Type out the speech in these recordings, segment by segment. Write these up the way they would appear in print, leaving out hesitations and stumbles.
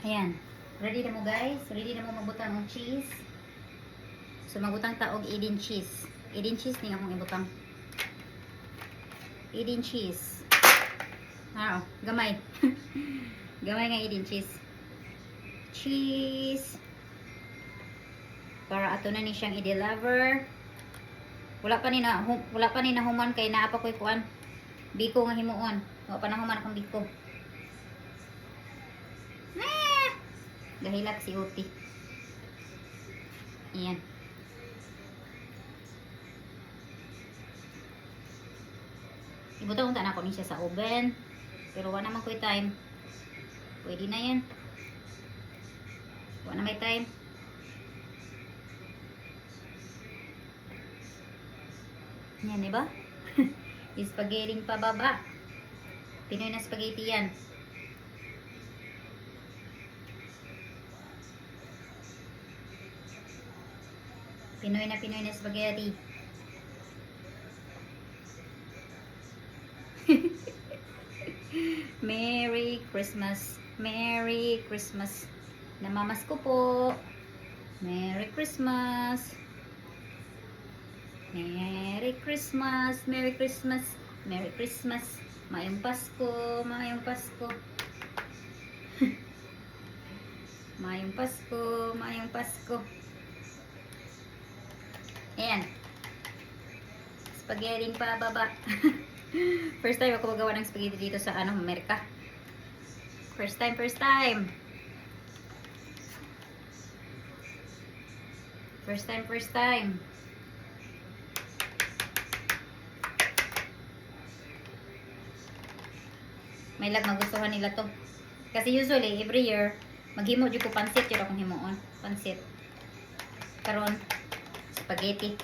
Ayan. Ready na mo guys? Ready na mo magbutang ng cheese? So magbutang taog 18 cheese. 18 cheese ni akong ibutang. 18 cheese. Ah, gamay. Gamay nga 18 cheese. Cheese. Para ato na ni siyang i-deliver. Wala pa ni na human kay naa pa koy kuan. Biko nga himuon. Wala pa na human akong biko. Gahilak si Uti. Ayan. Ibutang na ako ni siya sa oven. Pero wala naman ko'y time. Pwede na yan. Wala na may time. Yan, diba? Spaghetti pa baba. Pinoy na spaghetti yan. Pinoy na spaghetti. Merry Christmas. Merry Christmas. Namamas ko po. Merry Christmas. Merry Christmas. Merry Christmas. Merry Christmas. Mayong Pasko. Mayong Pasko. Mayong Pasko. Mayong Pasko. Ayan. Spaghetti pa baba. First time ako magawa ng spaghetti dito sa Amerika. First time, first time. First time, first time. May lag magustuhan nila to. Kasi usually, every year, maghimo dyan ko pansit. Yun akong himuon. Pansit. Karon spaghetti.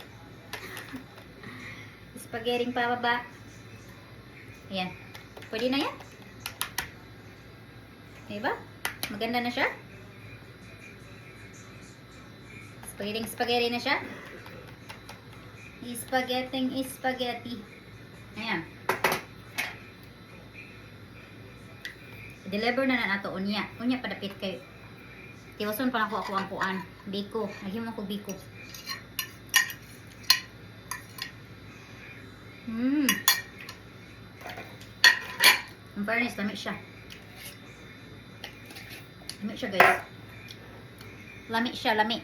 Spaghetti pa baba. Ayan. Pwede na yan. Diba? Maganda na siya. Spaghetti na siya. Spaghetti. Ayan. Deliver na nato unya. Unya padapit kay. Tiwason pa ako ang kuan. Biko. Nahimo ko biko. Ang fairness, lamig siya. Lamig siya guys. Lamig siya, lamig.